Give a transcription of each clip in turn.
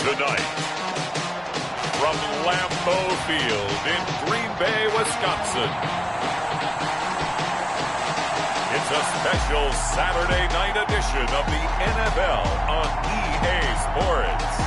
Tonight, from Lambeau Field in Green Bay, Wisconsin, it's a special Saturday night edition of the NFL on EA Sports.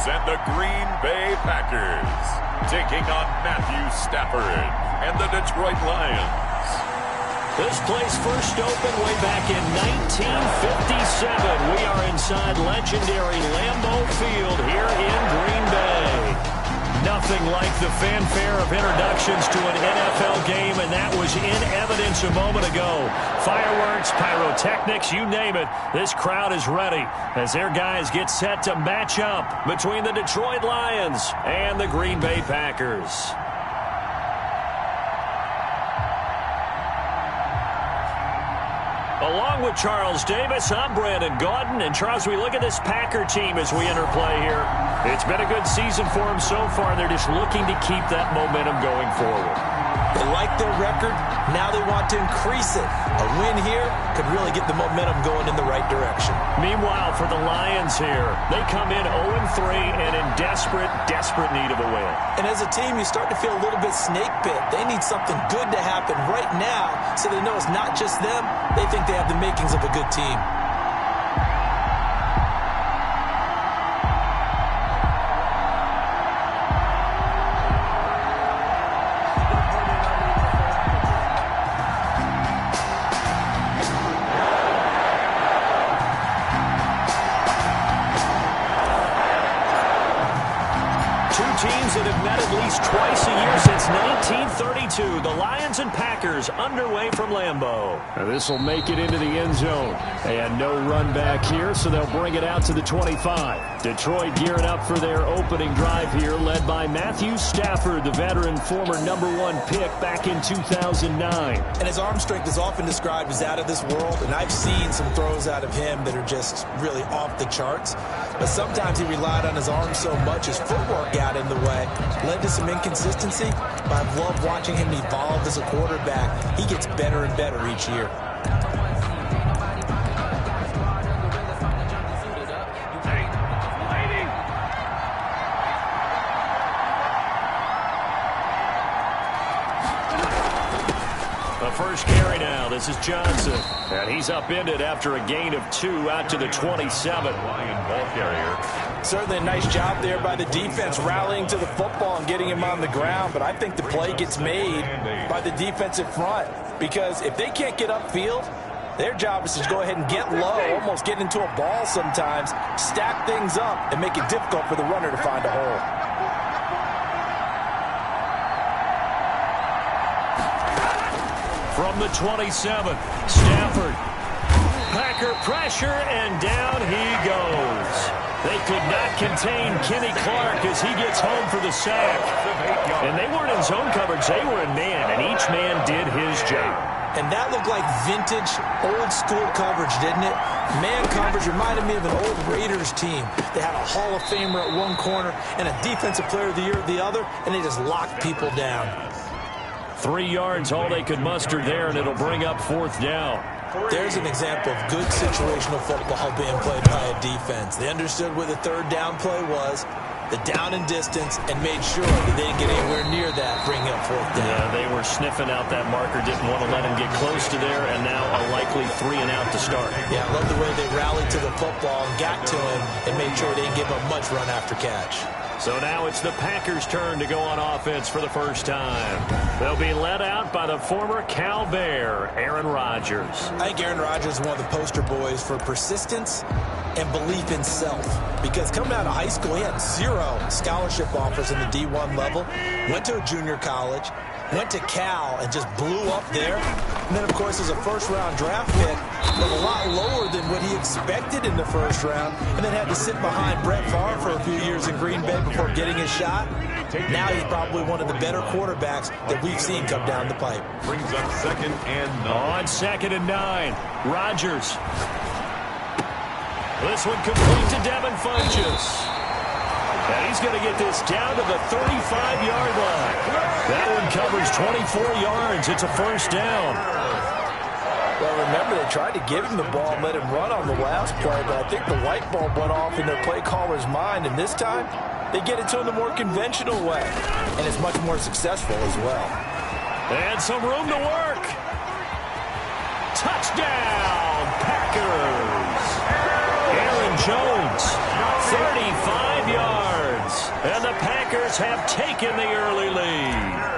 And the Green Bay Packers taking on Matthew Stafford and the Detroit Lions. This place first opened way back in 1957. We are inside legendary Lambeau Field here in Green Bay. Nothing like the fanfare of introductions to an NFL game, and that was in evidence a moment ago. Fireworks, pyrotechnics, you name it. This crowd is ready as their guys get set to match up between the Detroit Lions and the Green Bay Packers. Along with Charles Davis, I'm Brandon Gaudin. And Charles, we look at this Packer team as we enter play here. It's been a good season for them so far. They're just looking to keep that momentum going forward. They like their record. Now they want to increase it. A win here could really get the momentum going in the right direction. Meanwhile, for the Lions here, they come in 0-3 and in desperate need of a win. And as a team, you start to feel a little bit snake bit. They need something good to happen right now so they know it's not just them. They think they have the makings of a good team. Twice a year since 1932, the Lions and Packers underway from Lambeau. This will make it into the end zone. And no run back here, so they'll bring it out to the 25. Detroit gearing up for their opening drive here, led by Matthew Stafford, the veteran, former #1 pick back in 2009. And his arm strength is often described as out of this world, and I've seen some throws out of him that are just really off the charts. But sometimes he relied on his arm so much, his footwork got in the way, led to some inconsistency. But I've loved watching him evolve as a quarterback. He gets better and better each year. First carry now. This is Johnson. And he's upended after a gain of 2 out to the 27. Lion ball carrier. Certainly a nice job there by the defense rallying to the football and getting him on the ground. But I think the play gets made by the defensive front. Because if they can't get upfield, their job is to go ahead and get low, almost get into a ball sometimes, stack things up, and make it difficult for the runner to find a hole. From the 27, Stafford. Packer pressure, and down he goes. They could not contain Kenny Clark as he gets home for the sack. And they weren't in zone coverage, they were in man, and each man did his job. And that looked like vintage, old-school coverage, didn't it? Man coverage reminded me of an old Raiders team. They had a Hall of Famer at one corner and a Defensive Player of the Year at the other, and they just locked people down. 3 yards, all they could muster there, and it'll bring up 4th down. There's an example of good situational football being played by a defense. They understood where the third down play was, the down and distance, and made sure that they didn't get anywhere near that, bringing up 4th down. Yeah, they were sniffing out that marker, didn't want to let him get close to there, and now a likely 3 and out to start. Yeah, I love the way they rallied to the football and got to him and made sure they didn't give him much run after catch. So now it's the Packers' turn to go on offense for the first time. They'll be led out by the former Cal Bear, Aaron Rodgers. I think Aaron Rodgers is one of the poster boys for persistence and belief in self. Because coming out of high school, he had 0 scholarship offers in the D1 level, went to a junior college, went to Cal and just blew up there. And then, of course, as a first-round draft pick, but a lot lower than what he expected in the first round, and then had to sit behind Brett Favre for a few years in Green Bay before getting his shot. Now he's probably one of the better quarterbacks that we've seen come down the pipe. Brings up 2nd and 9. On 2nd and 9, Rodgers. This one complete to Devin Funchess. And he's going to get this down to the 35-yard line. That one covers 24 yards. It's a first down. Well, remember, they tried to give him the ball and let him run on the last play, but I think the light bulb went off in their play caller's mind, and this time they get it to him the more conventional way, and it's much more successful as well. And some room to work. Touchdown, Packers. Aaron Jones, 35 yards. And the Packers have taken the early lead.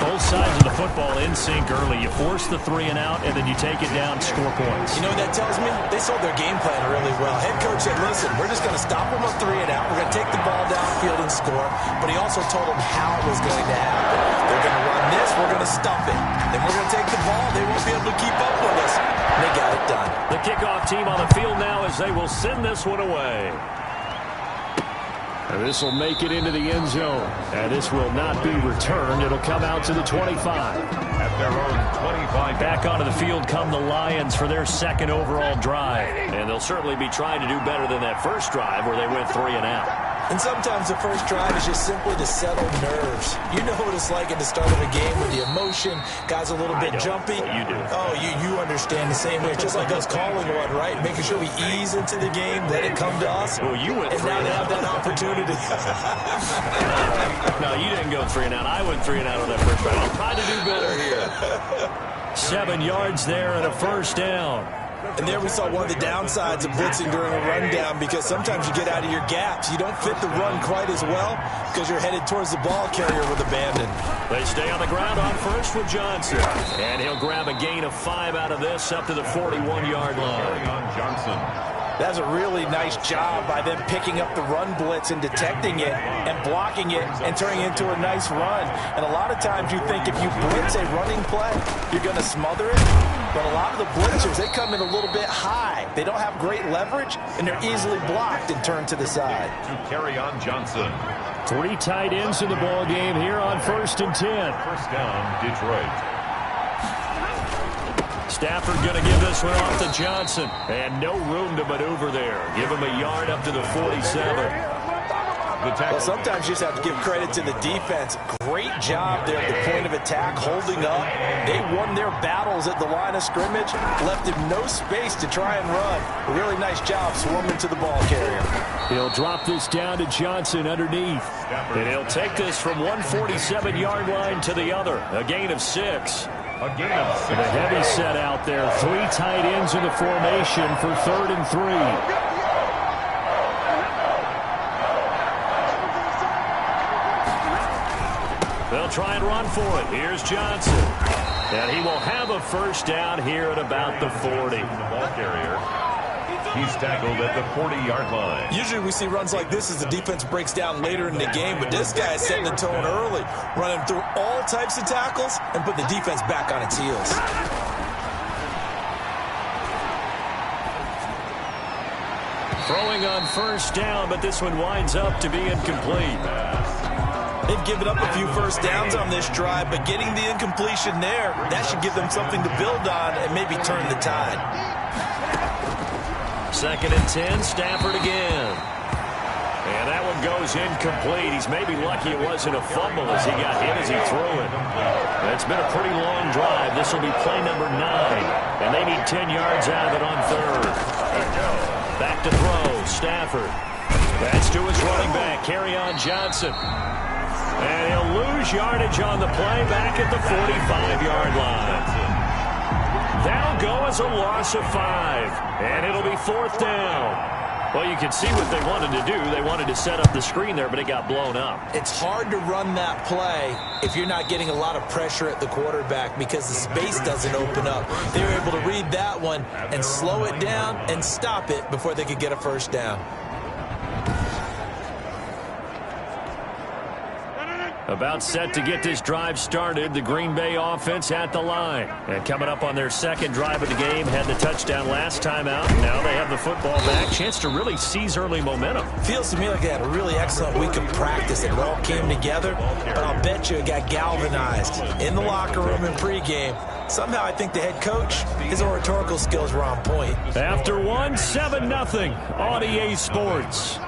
Both sides of the football in sync early. You force the 3 and out, and then you take it down, score points. You know what that tells me? They sold their game plan really well. Head coach said, listen, we're just going to stop them on 3 and out. We're going to take the ball downfield and score. But he also told them how it was going to happen. They're going to run this. We're going to stop it. Then we're going to take the ball. They won't be able to keep up with us. And they got it done. The kickoff team on the field now as they will send this one away. And this will make it into the end zone. And this will not be returned. It'll come out to the 25. At their own 25. Back onto the field come the Lions for their 2nd overall drive. And they'll certainly be trying to do better than that first drive where they went 3 and out. And sometimes the first drive is just simply to settle nerves. You know what it's like at the start of a game with the emotion. Guys a little bit jumpy. You do. Oh, you understand the same way. It's just like us calling one, right? Making sure we ease into the game, let it come to us. Well, you went and 3 now and they out. have that opportunity. No, you didn't go 3 and out. I went 3 and out on that first drive. I'm trying to do better here. 7 yards there and a first down. And there we saw one of the downsides of blitzing during a rundown, because sometimes you get out of your gaps. You don't fit the run quite as well because you're headed towards the ball carrier with abandon. They stay on the ground on first with Johnson. And he'll grab a gain of 5 out of this up to the 41-yard line. Johnson. That's a really nice job by them picking up the run blitz and detecting it and blocking it and turning it into a nice run. And a lot of times you think if you blitz a running play, you're going to smother it. But a lot of the blitzers, they come in a little bit high. They don't have great leverage, and they're easily blocked and turned to the side. To carry on Johnson. 3 tight ends in the ball game here on 1st and 10. First down, Detroit. Stafford going to give this one off to Johnson. And no room to maneuver there. Give him a yard up to the 47. Well, sometimes you just have to give credit to the defense. Great job there at the point of attack, holding up. They won their battles at the line of scrimmage, left him no space to try and run. A really nice job swarming to the ball carrier. He'll drop this down to Johnson underneath. And he'll take this from 147-yard line to the other. A gain of 6. A gain of 6. And a heavy set out there. 3 tight ends in the formation for 3rd and 3. They'll try and run for it. Here's Johnson. And he will have a first down here at about the 40. The ball carrier. He's tackled at the 40-yard line. Usually we see runs like this as the defense breaks down later in the game, but this guy is setting the tone early, running through all types of tackles and put the defense back on its heels. Throwing on first down, but this one winds up to be incomplete. They've given up a few first downs on this drive, but getting the incompletion there, that should give them something to build on and maybe turn the tide. 2nd and 10, Stafford again. And that one goes incomplete. He's maybe lucky it wasn't a fumble as he got hit as he threw it. It's been a pretty long drive. This will be play number 9. And they need 10 yards out of it on 3rd. Back to throw, Stafford. That's to his running back, Kerryon Johnson. And he'll lose yardage on the play back at the 45-yard line. That'll go as a loss of 5. And it'll be 4th down. Well, you can see what they wanted to do. They wanted to set up the screen there, but it got blown up. It's hard to run that play if you're not getting a lot of pressure at the quarterback because the space doesn't open up. They were able to read that one and slow it down and stop it before they could get a first down. About set to get this drive started, the Green Bay offense at the line. And coming up on their second drive of the game, had the touchdown last time out. Now they have the football back. Chance to really seize early momentum. Feels to me like they had a really excellent week of practice. It all came together, but I'll bet you it got galvanized in the locker room in pregame. Somehow I think the head coach, his oratorical skills were on point. After 7-0 on EA Sports.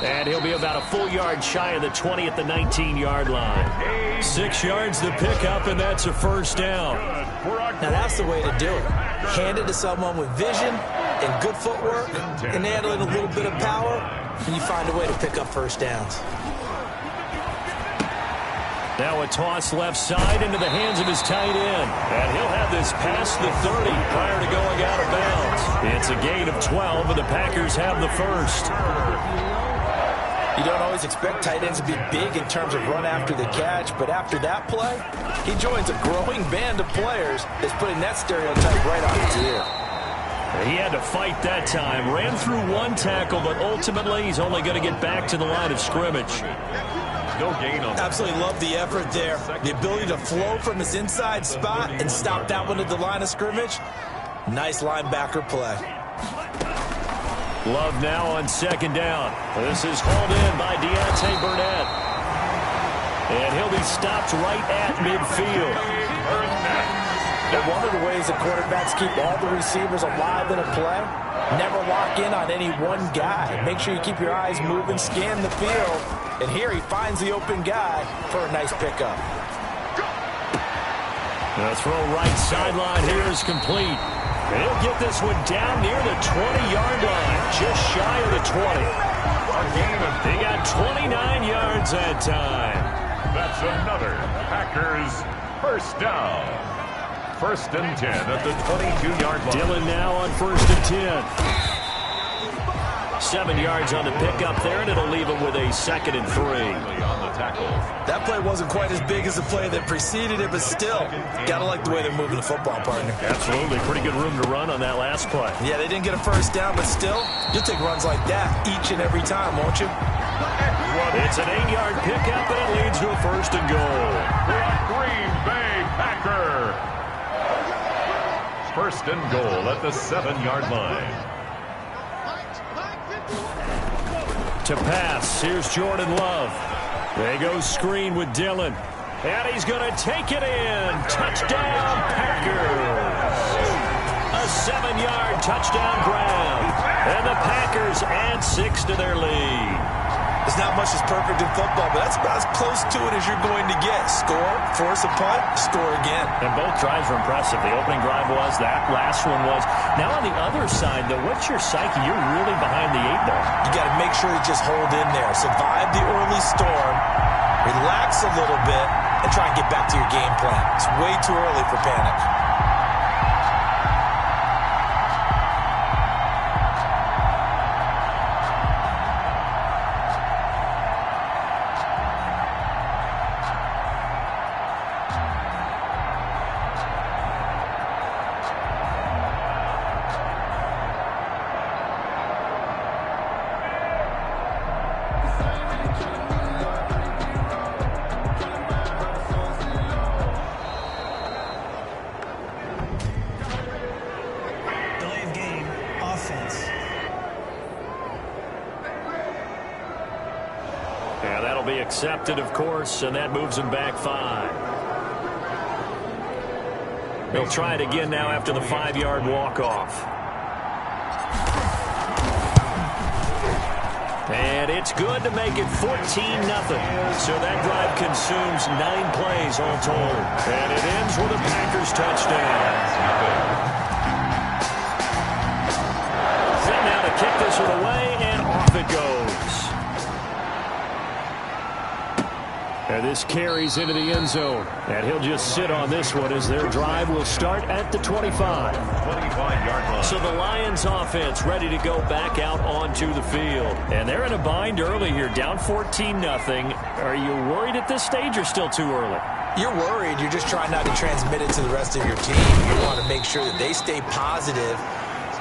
And he'll be about a full yard shy of the 20 at the 19-yard line. 6 yards the pickup, and that's a first down. Now that's the way to do it. Hand it to someone with vision and good footwork, and add in a little bit of power, and you find a way to pick up first downs. Now a toss left side into the hands of his tight end. And he'll have this past the 30 prior to going out of bounds. It's a gain of 12, and the Packers have the first. You don't always expect tight ends to be big in terms of run after the catch, but after that play, he joins a growing band of players that's putting that stereotype right on his ear. He had to fight that time. Ran through one tackle, but ultimately he's only going to get back to the line of scrimmage. No gain on that. Absolutely love the effort there. The ability to flow from his inside spot and stop that one at the line of scrimmage. Nice linebacker play. Love now on second down. This is hauled in by Deontay Burnett. And he'll be stopped right at midfield. But one of the ways the quarterbacks keep all the receivers alive in a play, never lock in on any one guy. Make sure you keep your eyes moving, scan the field. And here he finds the open guy for a nice pickup. The throw right sideline here is complete. He'll get this one down near the 20-yard line, just shy of the 20. He got 29 yards that time. That's another Packers first down. 1st and 10 at the 22-yard line. Dillon now on 1st and 10. 7 yards on the pickup there, and it'll leave him with a 2nd and 3. That play wasn't quite as big as the play that preceded it, but still, gotta like the way they're moving the football, partner. Absolutely. Pretty good room to run on that last play. Yeah, they didn't get a first down, but still, you'll take runs like that each and every time, won't you? It's an 8-yard pickup, and it leads to a 1st and goal. Green Bay Packer. 1st and goal at the 7-yard line. To pass, here's Jordan Love. There goes screen with Dillon. And he's going to take it in. Touchdown, Packers. A 7-yard touchdown grab. And the Packers add 6 to their lead. There's not much that's perfect in football, but that's about as close to it as you're going to get. Score, force a punt, score again. And both drives were impressive. The opening drive was, that last one was. Now on the other side, though, what's your psyche? You're really behind the 8 ball. You got to make sure you just hold in there. Survive the early storm, relax a little bit, and try and get back to your game plan. It's way too early for panic. Yeah, that'll be accepted, of course, and that moves him back 5. He'll try it again now after the 5-yard walk-off. And it's good to make it 14-0. So that drive consumes 9 plays all told. And it ends with a Packers touchdown. Then now to kick this one away, and off it goes. And this carries into the end zone. And he'll just sit on this one as their drive will start at the 25. 25-yard line. So the Lions offense ready to go back out onto the field. And they're in a bind early here, down 14-0. Are you worried at this stage or still too early? You're worried. You're just trying not to transmit it to the rest of your team. You want to make sure that they stay positive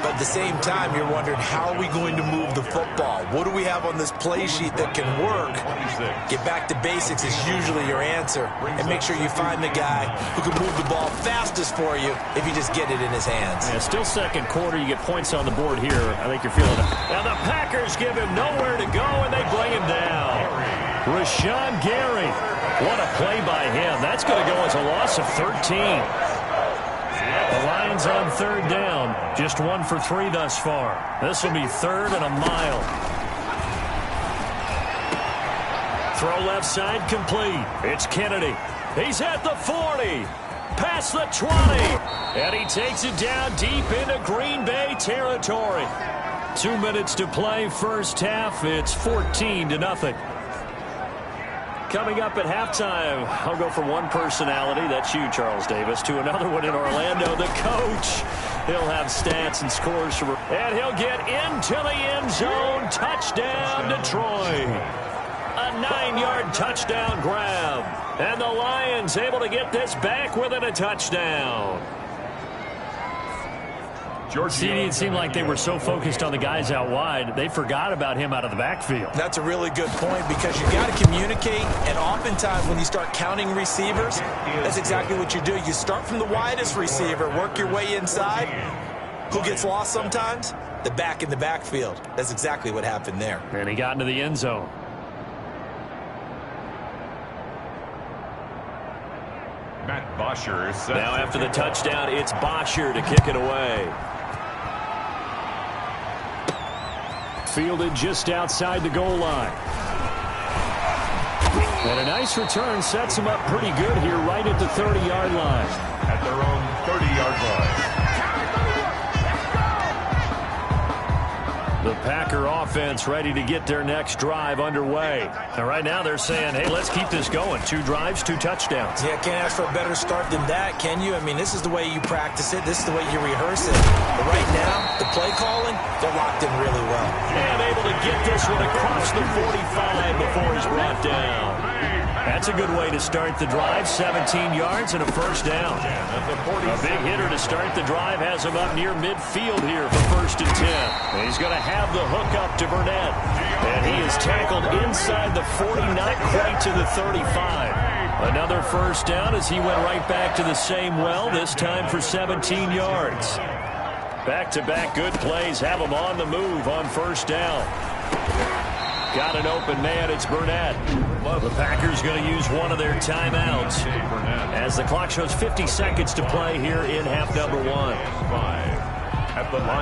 But at the same time, you're wondering, how are we going to move the football? What do we have on this play sheet that can work? Get back to basics is usually your answer. And make sure you find the guy who can move the ball fastest for you if you just get it in his hands. Yeah, still second quarter. You get points on the board here. I think you're feeling it. And the Packers give him nowhere to go, and they bring him down. Rashawn Gary. What a play by him. That's going to go as a loss of 13. The Lions on third down. Just 1 for 3 thus far. This will be third and a mile. Throw left side complete. It's Kennedy. He's at the 40. Past the 20. And he takes it down deep into Green Bay territory. 2 minutes to play first half. It's 14-0. Coming up at halftime, I'll go from one personality, that's you, Charles Davis, to another one in Orlando, the coach. He'll have stats and scores. And he'll get into the end zone. Touchdown, Detroit. A 9-yard touchdown grab. And the Lions able to get this back within a touchdown. CD, it seemed like they were so focused on the guys out wide, they forgot about him out of the backfield. That's a really good point, because you got to communicate, and oftentimes when you start counting receivers, that's exactly what you do. You start from the widest receiver, work your way inside. Who gets lost sometimes? The back in the backfield. That's exactly what happened there. And he got into the end zone. Matt Bosher. Now after the touchdown, it's Bosher to kick it away. Fielded just outside the goal line. And a nice return sets him up pretty good here right at the 30-yard line. At their own 30-yard line. The Packer offense ready to get their next drive underway. And right now they're saying, hey, let's keep this going. 2 drives, 2 touchdowns. Yeah, can't ask for a better start than that, can you? I mean, this is the way you practice it. This is the way you rehearse it. But right now, the play calling, they're locked in really well. And able to get this one across the 45 before he's brought down. That's a good way to start the drive. 17 yards and a first down. A big hitter to start the drive has him up near midfield here for 1st and 10. And he's going to have the hook up to Burnett. And he is tackled inside the 40, not quite to the 35. Another first down as he went right back to the same well, this time for 17 yards. Back-to-back good plays have him on the move on first down. Got an open man, it's Burnett. The Packers going to use one of their timeouts as the clock shows 50 seconds to play here in half number 1.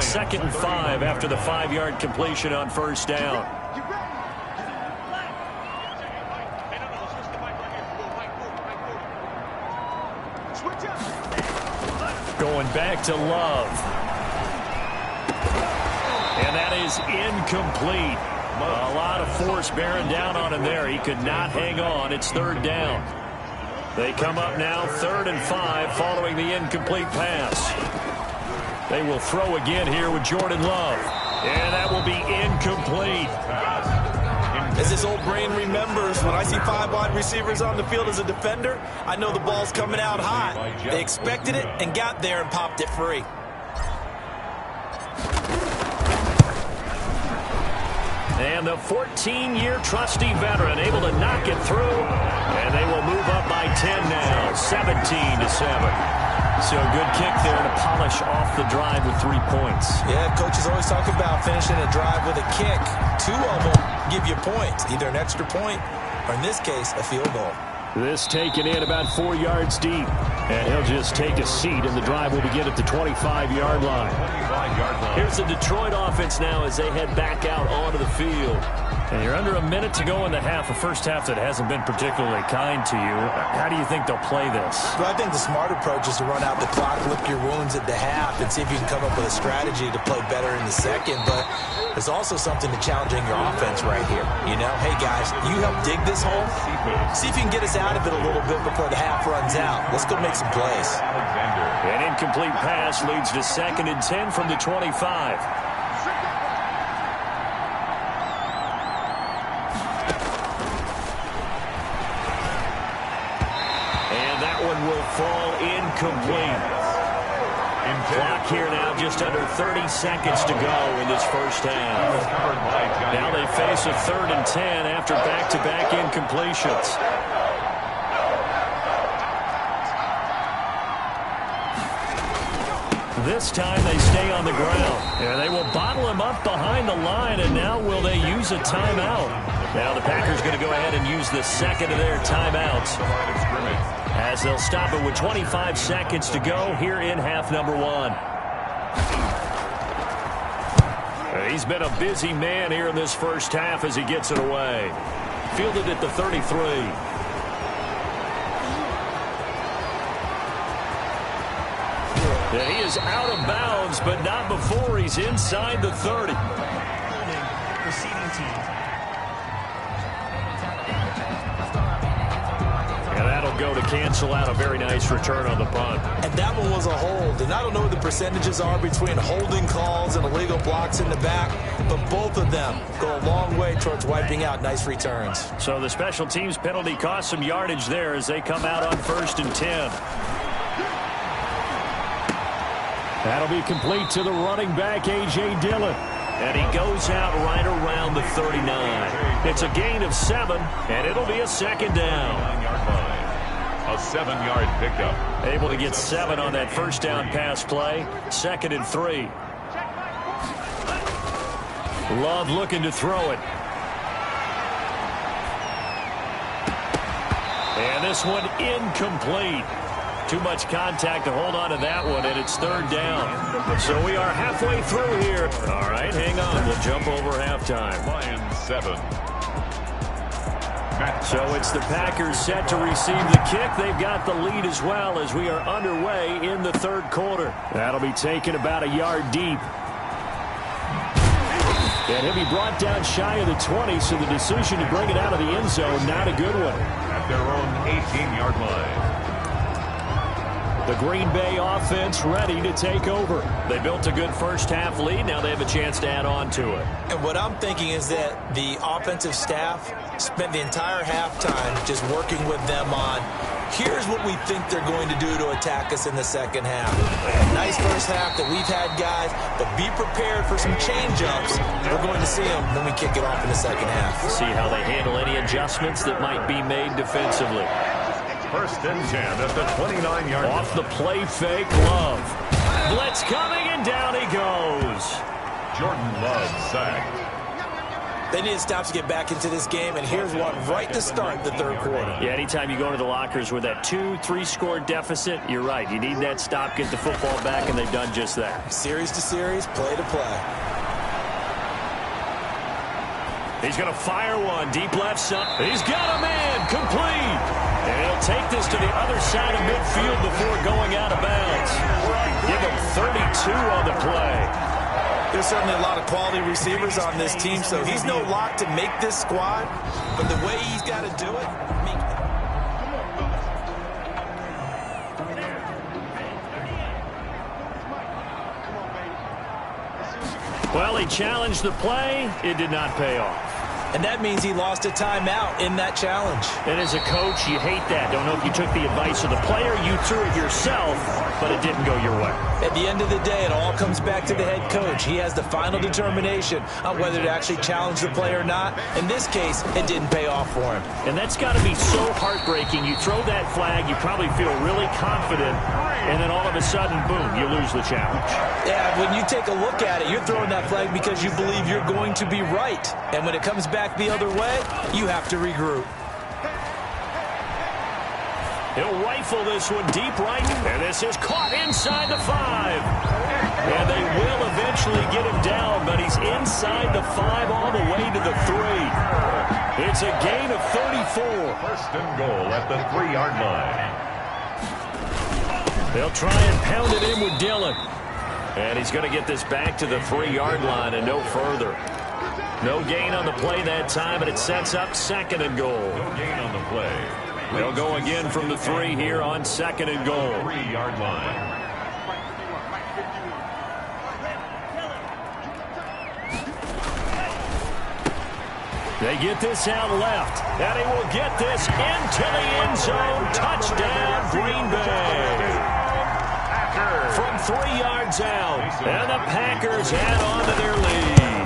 2nd and 5 after the 5-yard completion on first down. Going back to Love. And that is incomplete. A lot of force bearing down on him there. He could not hang on. It's 3rd down. They come up now 3rd and 5 following the incomplete pass. They will throw again here with Jordan Love. And that will be incomplete. As his old brain remembers, when I see 5 wide receivers on the field as a defender, I know the ball's coming out hot. They expected it and got there and popped it free. And the 14-year trusty veteran able to knock it through. And they will move up by 10 now, 17-7. So a good kick there to polish off the drive with 3 points. Yeah, coaches always talk about finishing a drive with a kick. 2 of them give you points, either an extra point or, in this case, a field goal. This taken in about 4 yards deep. And he'll just take a seat, and the drive will begin at the 25-yard line. Here's the Detroit offense now as they head back out onto the field. And you're under a minute to go in the half, a first half that hasn't been particularly kind to you. How do you think they'll play this? Well, I think the smart approach is to run out the clock, lick your wounds at the half, and see if you can come up with a strategy to play better in the second. But there's also something to challenging your offense right here. You know, hey, guys, you help dig this hole. See if you can get us out of it a little bit before the half runs out. Let's go make some plays. An incomplete pass leads to 2nd and 10 from the 25. Will fall incomplete. Clock here now, just under 30 seconds to go in this first half. Now they face a 3rd and 10 after back-to-back incompletions. This time they stay on the ground. And they will bottle him up behind the line, and now will they use a timeout? Now the Packers going to go ahead and use the second of their timeouts, as they'll stop it with 25 seconds to go here in half number 1. He's been a busy man here in this first half as he gets it away. Fielded at the 33. Yeah, he is out of bounds, but not before he's inside the 30. And that'll go to cancel out a very nice return on the punt. And that one was a hold. And I don't know what the percentages are between holding calls and illegal blocks in the back, but both of them go a long way towards wiping out nice returns. So the special teams penalty cost some yardage there as they come out on 1st and 10. That'll be complete to the running back, A.J. Dillon. And he goes out right around the 39. It's a gain of 7, and it'll be a 2nd down. A 7-yard pickup. Able to get 7 on that first down pass play. 2nd and 3. Love looking to throw it. And this one incomplete. Too much contact to hold on to that one, and it's 3rd down. So we are halfway through here. All right, hang on. We'll jump over halftime. Lions 7. So it's the Packers set to receive the kick. They've got the lead as well as we are underway in the 3rd quarter. That'll be taken about a yard deep. And he'll be brought down shy of the 20, so the decision to bring it out of the end zone, not a good one. At their own 18-yard line. The Green Bay offense ready to take over. They built a good first half lead. Now they have a chance to add on to it. And what I'm thinking is that the offensive staff spent the entire halftime just working with them on, here's what we think they're going to do to attack us in the second half. Nice first half that we've had, guys, but be prepared for some change-ups. We're going to see them when we kick it off in the second half. See how they handle any adjustments that might be made defensively. 1st and 10 at the 29-yard line. Off the play fake, Love. Blitz coming, and down he goes. Jordan Love sacked. They need to stop to get back into this game, and here's one right to start the 3rd quarter. Yeah, anytime you go into the lockers with that 2-3 score deficit, you're right. You need that stop, get the football back, and they've done just that. Series to series, play to play. He's going to fire one, deep left side. He's got a man, complete. And he'll take this to the other side of midfield before going out of bounds. Give him 32 on the play. There's certainly a lot of quality receivers on this team, so he's no lock to make this squad, but the way he's got to do it. Well, he challenged the play. It did not pay off. And that means he lost a timeout in that challenge. And as a coach, you hate that. Don't know if you took the advice of the player. You threw it yourself, but it didn't go your way. At the end of the day, it all comes back to the head coach. He has the final determination on whether to actually challenge the play or not. In this case, it didn't pay off for him. And that's got to be so heartbreaking. You throw that flag, you probably feel really confident, and then all of a sudden, boom, you lose the challenge. Yeah, when you take a look at it, you're throwing that flag because you believe you're going to be right. And when it comes back the other way, you have to regroup. He'll rifle this one deep right, and this is caught inside the 5. And they will eventually get him down, but he's inside the 5 all the way to the 3. It's a gain of 34. 1st and goal at the 3-yard line. They'll try and pound it in with Dillon. And he's going to get this back to the 3-yard line and no further. No gain on the play that time, but it sets up 2nd and goal. No gain on the play. They'll go again from the 3 here on 2nd and goal. 3-yard line. They get this out left, and he will get this into the end zone. Touchdown, Green Bay. from 3 yards out. And the Packers add on to their lead.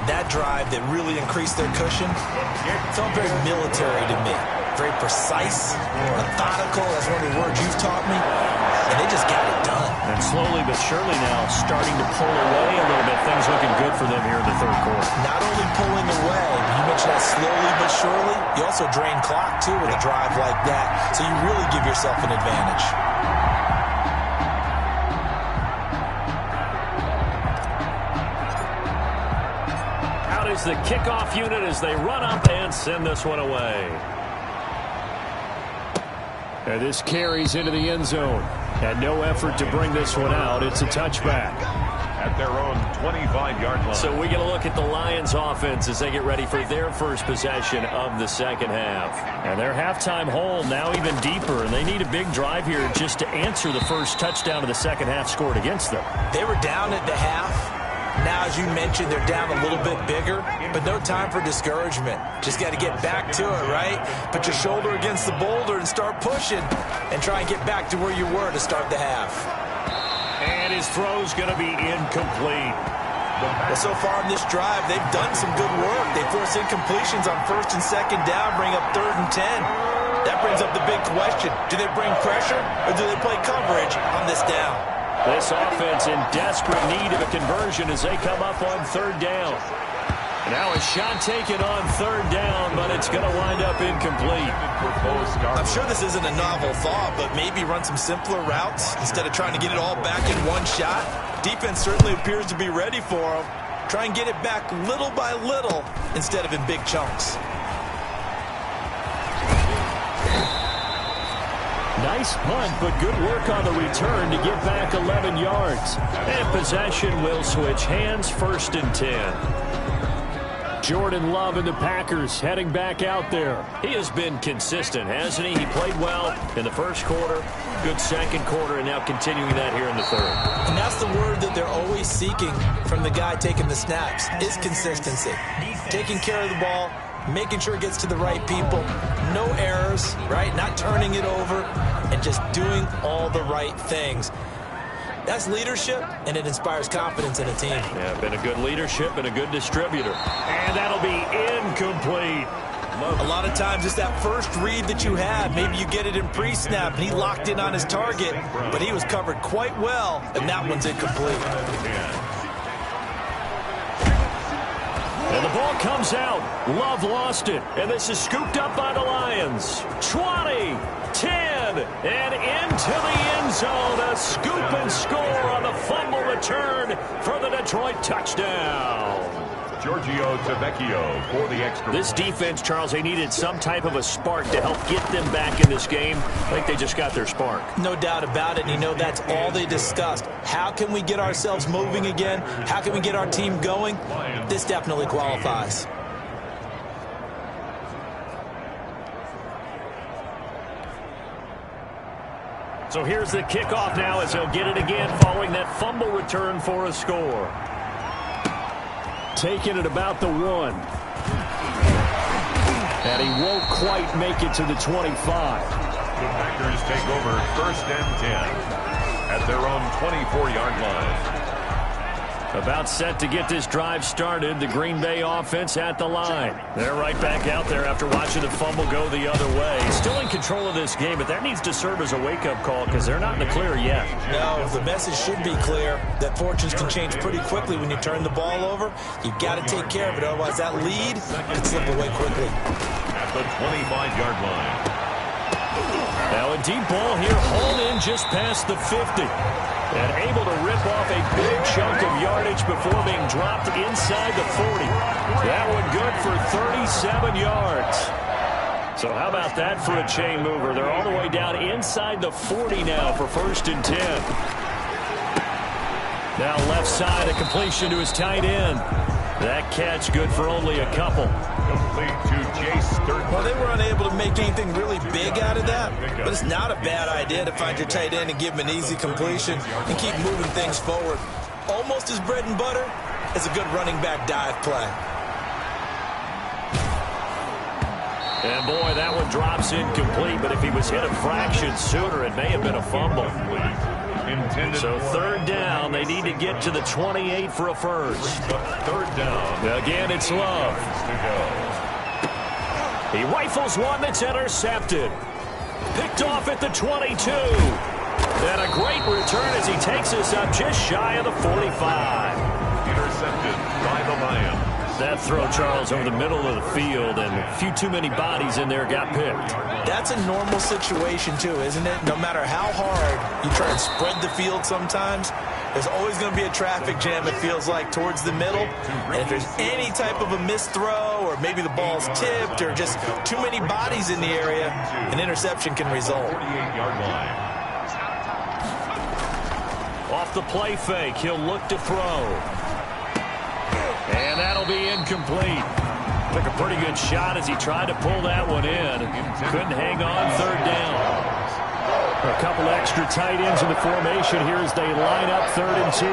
That drive that really increased their cushion felt very military to me. Very precise, methodical. That's one of the words you've taught me. And they just got it done. And slowly but surely now starting to pull away a little bit. Things looking good for them here in the third quarter. Not only pulling away, you mentioned that slowly but surely, you also drain clock too with a drive like that. So you really give yourself an advantage. Out is the kickoff unit as they run up and send this one away. And this carries into the end zone. And no effort to bring this one out. It's a touchback. At their own 25-yard line. So we get a look at the Lions offense as they get ready for their first possession of the second half. And their halftime hole now even deeper. And they need a big drive here just to answer the first touchdown of the second half scored against them. They were down at the half. Now, as you mentioned, they're down a little bit bigger, but no time for discouragement. Just got to get back to it, right? Put your shoulder against the boulder and start pushing and try and get back to where you were to start the half. And his throw's going to be incomplete. Well, so far in this drive, they've done some good work. They force incompletions on first and second down, bring up 3rd and 10. That brings up the big question. Do they bring pressure or do they play coverage on this down? This offense in desperate need of a conversion as they come up on 3rd down. Now a shot taken on 3rd down, but it's going to wind up incomplete. I'm sure this isn't a novel thought, but maybe run some simpler routes instead of trying to get it all back in one shot. Defense certainly appears to be ready for them. Try and get it back little by little instead of in big chunks. Nice punt, but good work on the return to get back 11 yards. And possession will switch hands, 1st and 10. Jordan Love and the Packers heading back out there. He has been consistent, hasn't he? He played well in the first quarter, good second quarter, and now continuing that here in the third. And that's the word that they're always seeking from the guy taking the snaps, is consistency. Taking care of the ball, making sure it gets to the right people, no errors, right? Not turning it over, and just doing all the right things. That's leadership, and it inspires confidence in a team. Yeah, been a good leadership and a good distributor. And that'll be incomplete. A lot of times it's that first read that you had. Maybe you get it in pre-snap, and he locked in on his target, but he was covered quite well, and that one's incomplete. And the ball comes out. Love lost it. And this is scooped up by the Lions. 20, 10, and into the end zone. A scoop and score on the fumble return for the Detroit touchdown. Giorgio Tavecchio for the extra. This defense, Charles, they needed some type of a spark to help get them back in this game. I think they just got their spark. No doubt about it. And you know, that's all they discussed. How can we get ourselves moving again? How can we get our team going? This definitely qualifies. So here's the kickoff now as he'll get it again following that fumble return for a score. Taking it about the 1. And he won't quite make it to the 25. The Packers take over 1st and 10 at their own 24-yard line. About set to get this drive started. The Green Bay offense at the line. They're right back out there after watching the fumble go the other way. Still in control of this game, but that needs to serve as a wake-up call because they're not in the clear yet. No, the message should be clear that fortunes can change pretty quickly when you turn the ball over. You've got to take care of it, otherwise that lead could slip away quickly. At the 25-yard line. Now a deep ball here, hauled in just past the 50. And able to rip off a big chunk of yardage before being dropped inside the 40. That one good for 37 yards. So how about that for a chain mover? They're all the way down inside the 40 now for 1st and 10. Now left side, a completion to his tight end. That catch good for only a couple. Complete to Jace Sturton. Well, they were unable to make anything really big out of that, but it's not a bad idea to find your tight end and give him an easy completion and keep moving things forward. Almost as bread and butter as a good running back dive play. And boy, that one drops incomplete, but if he was hit a fraction sooner, it may have been a fumble. So third down, they need to get to the 28 for a first. Third down. Again, it's Love. He rifles one that's intercepted. Picked off at the 22. And a great return as he takes us up just shy of the 45. Intercepted by the Lions. That throw, Charles, over the middle of the field, and a few too many bodies in there got picked. That's a normal situation, too, isn't it? No matter how hard you try and spread the field sometimes, there's always going to be a traffic jam, it feels like, towards the middle. And if there's any type of a missed throw, or maybe the ball's tipped, or just too many bodies in the area, an interception can result. 48-yard line. Off the play fake, he'll look to throw. And that'll be incomplete. Took a pretty good shot as he tried to pull that one in. Couldn't hang on third down. A couple extra tight ends in the formation here as they line up 3rd and 2.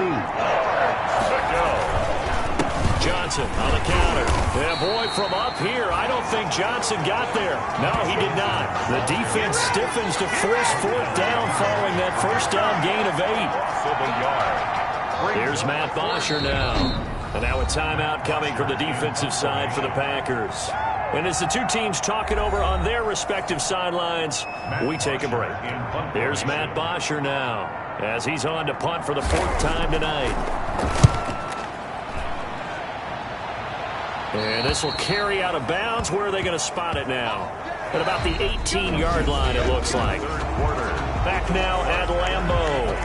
Johnson on the counter. Yeah, boy, from up here, I don't think Johnson got there. No, he did not. The defense stiffens to force 4th down following that first down gain of 8. Here's Matt Bosher now. And now a timeout coming from the defensive side for the Packers. And as the two teams talk it over on their respective sidelines, we take a break. There's Matt Bosher now as he's on to punt for the 4th time tonight. And this will carry out of bounds. Where are they going to spot it now? At about the 18-yard line, it looks like. Back now at Lambeau.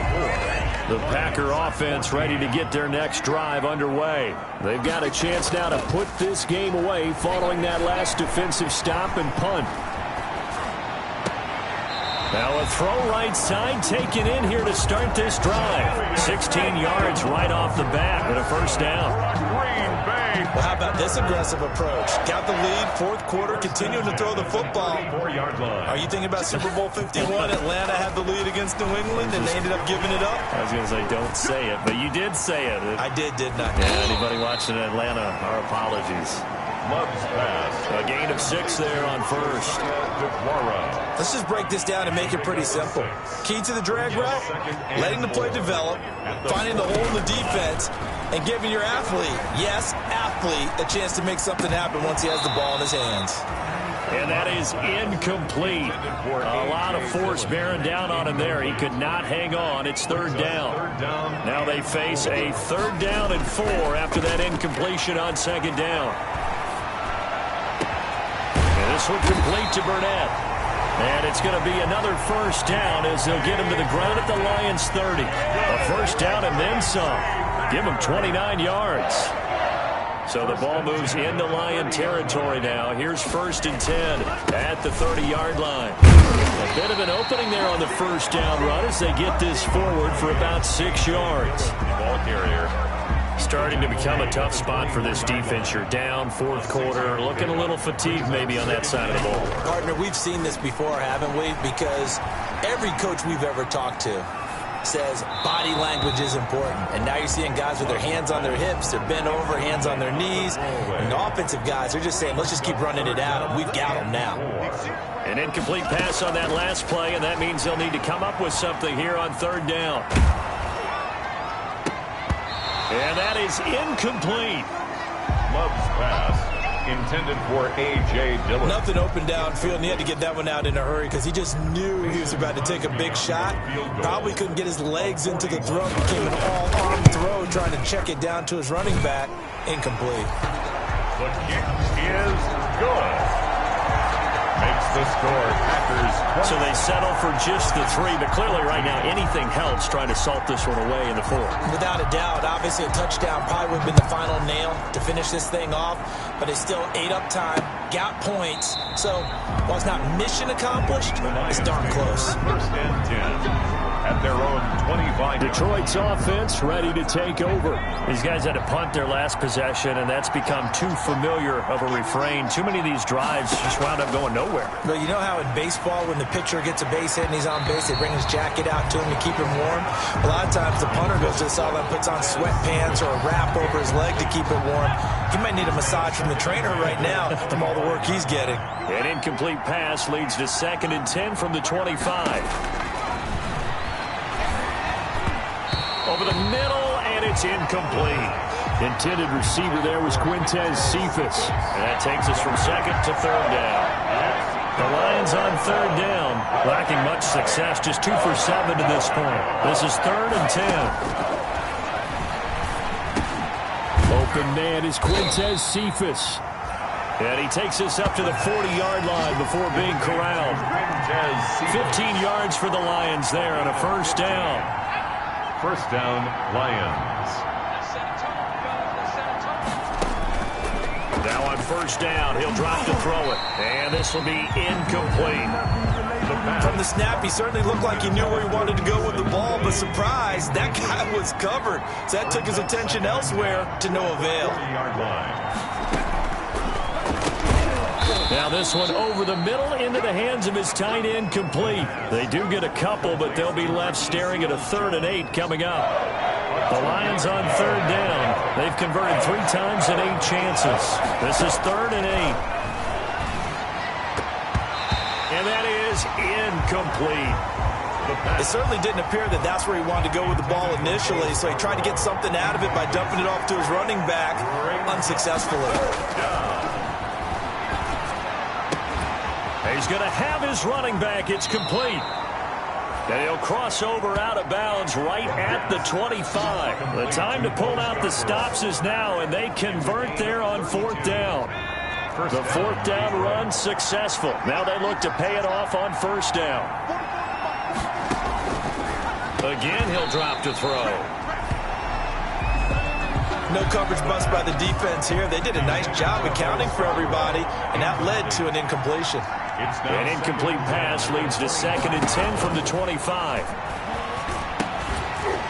The Packer offense ready to get their next drive underway. They've got a chance now to put this game away following that last defensive stop and punt. Now a throw right side taken in here to start this drive. 16 yards right off the bat with a first down. Well, how about this aggressive approach? Got the lead, 4th quarter, continuing to throw the football. 4-yard line. Are you thinking about Super Bowl 51? Atlanta had the lead against New England, and they ended up giving it up? I was going to say, don't say it, but you did say it. I did, didn't I? Yeah, anybody watching Atlanta, our apologies. Love's pass. A gain of 6 there on first. Let's just break this down and make it pretty simple. Key to the drag route, letting the play develop, finding the hole in the defense, and giving your athlete, yes, athlete, a chance to make something happen once he has the ball in his hands. And that is incomplete. A lot of force bearing down on him there. He could not hang on. It's 3rd down. Now they face a 3rd down and 4 after that incompletion on 2nd down. And this one complete to Burnett. And it's going to be another first down as they'll get him to the ground at the Lions 30. A first down and then some. Give him 29 yards. So the ball moves into Lion territory now. Here's 1st and 10 at the 30-yard line. A bit of an opening there on the first down run as they get this forward for about 6 yards. Ball carrier. Starting to become a tough spot for this defense. You're down 4th quarter, looking a little fatigued maybe on that side of the ball. Partner, we've seen this before, haven't we? Because every coach we've ever talked to says body language is important. And now you're seeing guys with their hands on their hips, they're bent over, hands on their knees. And the offensive guys, they're just saying, let's just keep running it at them. We've got them now. An incomplete pass on that last play, and that means they'll need to come up with something here on 3rd down. And that is incomplete. Love's pass. Intended for A.J. Dillon. Nothing open downfield, and he had to get that one out in a hurry because he just knew he was about to take a big shot. Probably couldn't get his legs into the throw. Became an all-arm throw trying to check it down to his running back. Incomplete. The kick is good. Makes the score. Packers. So they settle for just the 3, but clearly right now anything helps trying to salt this one away in the 4th. Without a doubt, obviously a touchdown probably would have been the final nail to finish this thing off, but they still ate up time, got points. So while it's not mission accomplished, it's darn close. 1st and 10. At their own 25. Detroit's offense ready to take over. These guys had to punt their last possession, and that's become too familiar of a refrain. Too many of these drives just wound up going nowhere. But you know how in baseball, when the pitcher gets a base hit and he's on base, they bring his jacket out to him to keep him warm? A lot of times the punter goes to the sideline, puts on sweatpants or a wrap over his leg to keep it warm. He might need a massage from the trainer right now from all the work he's getting. An incomplete pass leads to 2nd and 10 from the 25. over the middle, and it's incomplete. Intended receiver there was Quintez Cephas. And that takes us from second to third down. The Lions on third down, lacking much success, just 2 for 7 to this point. This is 3rd and 10. Open man is Quintez Cephas. And he takes us up to the 40-yard line before being corralled. 15 yards for the Lions there on a first down. First down, Lions. Now on first down, he'll drop to throw it. And this will be incomplete. From the snap, he certainly looked like he knew where he wanted to go with the ball, but surprise, that guy was covered. So that took his attention elsewhere to no avail. 40-yard line. Now this one over the middle into the hands of his tight end, complete. They do get a couple, but they'll be left staring at a 3rd and 8 coming up. The Lions on third down. They've converted 3 times in 8 chances. This is 3rd and 8. And that is incomplete. It certainly didn't appear that that's where he wanted to go with the ball initially, so he tried to get something out of it by dumping it off to his running back unsuccessfully. He's going to have his running back. It's complete. And he'll cross over out of bounds right at the 25. The time to pull out the stops is now, and they convert there on 4th down. The 4th down run successful. Now they look to pay it off on first down. Again, he'll drop to throw. No coverage bust by the defense here. They did a nice job accounting for everybody, and that led to an incompletion. An incomplete pass leads to 2nd and 10 from the 25.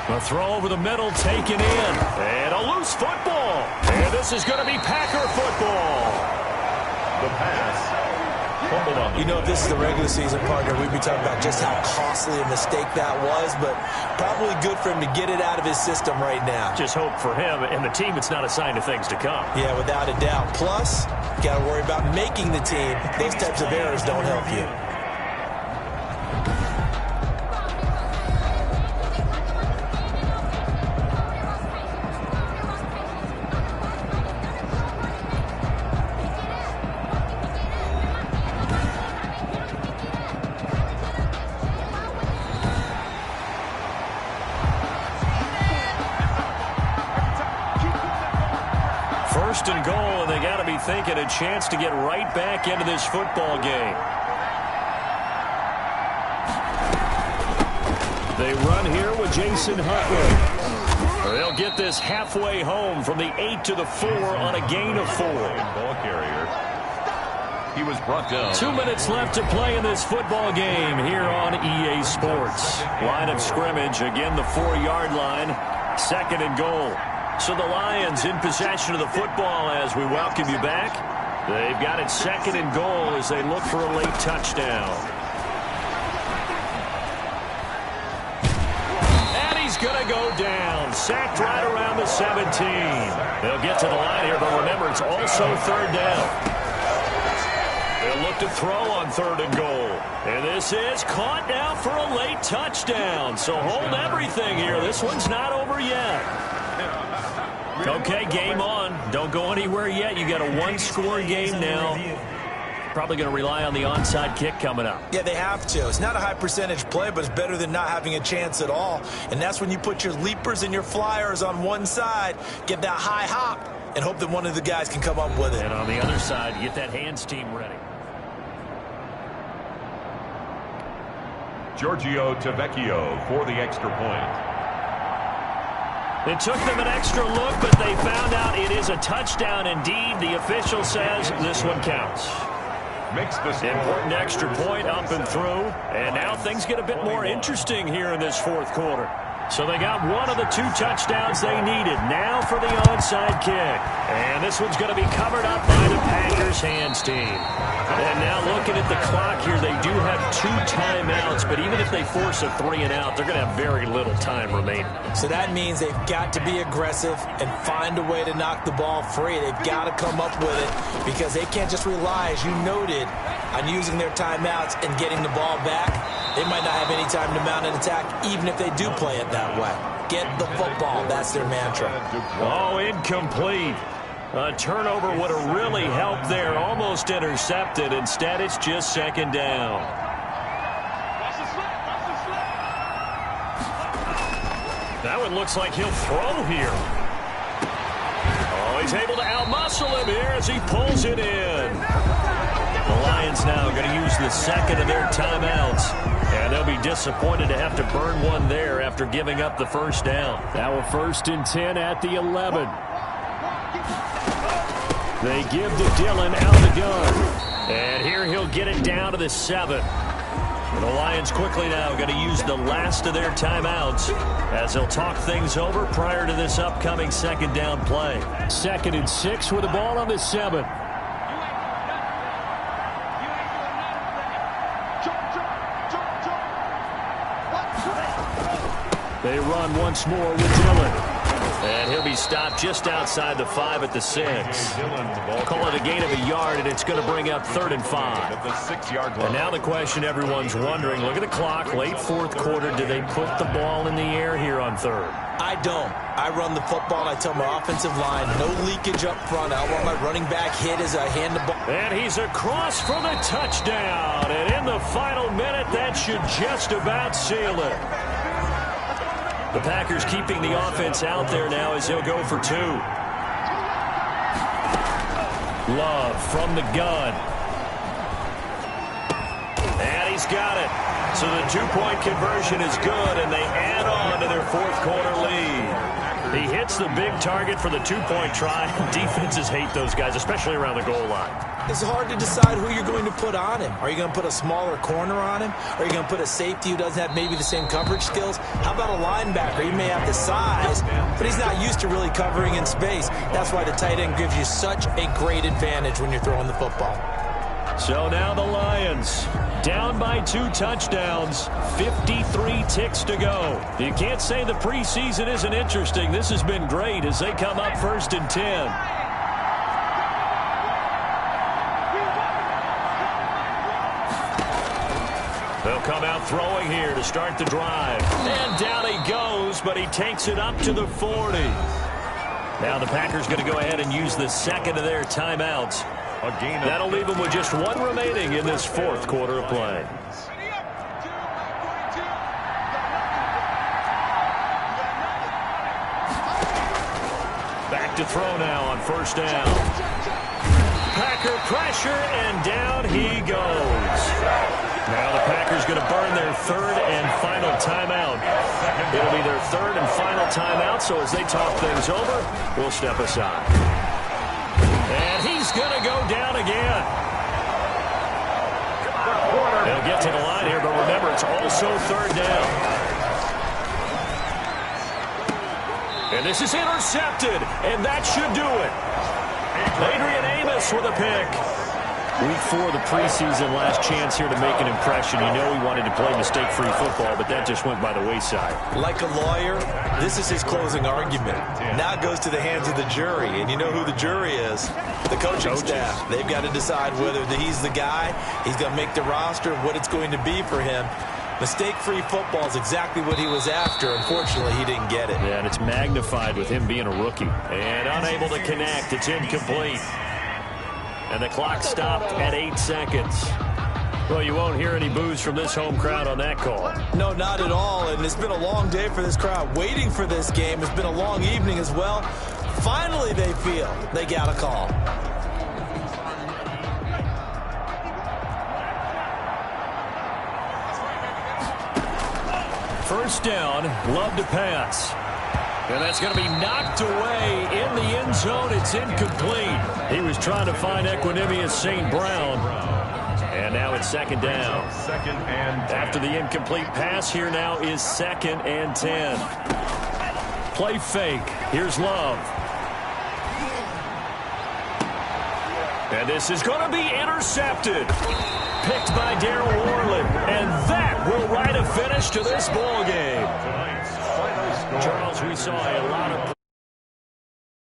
A throw over the middle taken in. And a loose football. And this is going to be Packer football. The pass. Fumbled on. You know, if this is the regular season, partner, we'd be talking about just how costly a mistake that was, but probably good for him to get it out of his system right now. Just hope for him and the team it's not a sign of things to come. Yeah, without a doubt. Plus, you got to worry about making the team. Those types of errors don't help you. First and goal, and they got to be thinking a chance to get right back into this football game. They run here with Jason Huntley. They'll get this halfway home from the 8 to the 4 on a gain of 4. Ball carrier. He was brought down. 2 minutes left to play in this football game here on EA Sports. Line of scrimmage, again the 4-yard line. 2nd and goal. So the Lions in possession of the football as we welcome you back. They've got it 2nd and goal as they look for a late touchdown. And he's going to go down. Sacked right around the 17. They'll get to the line here, but remember, it's also 3rd down. They'll look to throw on 3rd and goal. And this is caught now for a late touchdown. So hold everything here. This one's not over yet. Okay, game on. Don't go anywhere yet. You got a 1-score game now. Probably going to rely on the onside kick coming up. Yeah, they have to. It's not a high percentage play, but it's better than not having a chance at all. And that's when you put your leapers and your flyers on one side, get that high hop, and hope that one of the guys can come up with it. And on the other side, get that hands team ready. Giorgio Tavecchio for the extra point. It took them an extra look, but they found out it is a touchdown indeed. The official says this one counts. Makes this important extra point up and through. And now things get a bit more interesting here in this 4th quarter. So they got one of the 2 touchdowns they needed. Now for the onside kick. And this one's going to be covered up by the Packers hands team. And now looking at the clock here, they do have 2 timeouts, but even if they force a 3 and out, they're going to have very little time remaining. So that means they've got to be aggressive and find a way to knock the ball free. They've got to come up with it because they can't just rely, as you noted, on using their timeouts and getting the ball back. They might not have any time to mount an attack, even if they do play it that way. Get the football. That's their mantra. Oh, incomplete. A turnover would have really helped there. Almost intercepted. Instead, it's just second down. That one looks like he'll throw here. Oh, he's able to outmuscle him here as he pulls it in. The Lions now going to use the second of their timeouts. And they'll be disappointed to have to burn one there after giving up the first down. Now a 1st and 10 at the 11. They give to Dillon out of the gun. And here he'll get it down to the 7. And the Lions quickly now going to use the last of their timeouts as they'll talk things over prior to this upcoming second down play. 2nd and 6 with the ball on the 7. They run once more with Dillon. And he'll be stopped just outside the 5 at the 6. Call it a gain of a yard, and it's going to bring up 3rd and 5. And now the question everyone's wondering, look at the clock, late 4th quarter. Do they put the ball in the air here on 3rd? I don't. I run the football, and I tell my offensive line, no leakage up front. I want my running back hit as I hand the ball. And he's across for the touchdown. And in the final minute, that should just about seal it. The Packers keeping the offense out there now as they'll go for 2. Love from the gun. And he's got it. So the 2-point conversion is good, and they add on to their 4th quarter lead. He hits the big target for the 2-point try. Defenses hate those guys, especially around the goal line. It's hard to decide who you're going to put on him. Are you going to put a smaller corner on him? Are you going to put a safety who doesn't have maybe the same coverage skills? How about a linebacker? He may have the size, but he's not used to really covering in space. That's why the tight end gives you such a great advantage when you're throwing the football. So now the Lions down by 2 touchdowns, 53 ticks to go. You can't say the preseason isn't interesting. This has been great as they come up 1st and 10. They'll come out throwing here to start the drive. And down he goes, but he takes it up to the 40. Now the Packers going to go ahead and use the 2nd of their timeouts. That'll leave them with just 1 remaining in this 4th quarter of play. Back to throw now on 1st down. Packer pressure, and down he goes. Now the Packers going to burn their 3rd and final timeout. It'll be their 3rd and final timeout, so as they talk things over, we'll step aside. And he's going to go down again. They'll get to the line here, but remember, it's also 3rd down. And this is intercepted, and that should do it. Adrian Amos with a pick. Week 4 of the preseason, last chance here to make an impression. You know he wanted to play mistake-free football, but that just went by the wayside. Like a lawyer, this is his closing argument. Now it goes to the hands of the jury, and you know who the jury is. The coaching staff. They've got to decide whether he's the guy, he's going to make the roster, what it's going to be for him. Mistake-free football is exactly what he was after. Unfortunately, he didn't get it. Yeah, and it's magnified with him being a rookie. And unable to connect. It's incomplete. And the clock stopped at 8 seconds. Well, you won't hear any boos from this home crowd on that call. No, not at all. And it's been a long day for this crowd waiting for this game. It's been a long evening as well. Finally, they feel they got a call. First down, Love to pass. And that's going to be knocked away in the end zone. It's incomplete. He was trying to find Equanimous St. Brown. And now it's 2nd down. After the incomplete pass, here now is 2nd and 10. Play fake. Here's Love. And this is going to be intercepted. Picked by Darryl Worley. And that will write a finish to this ball game. Charles, we saw a lot of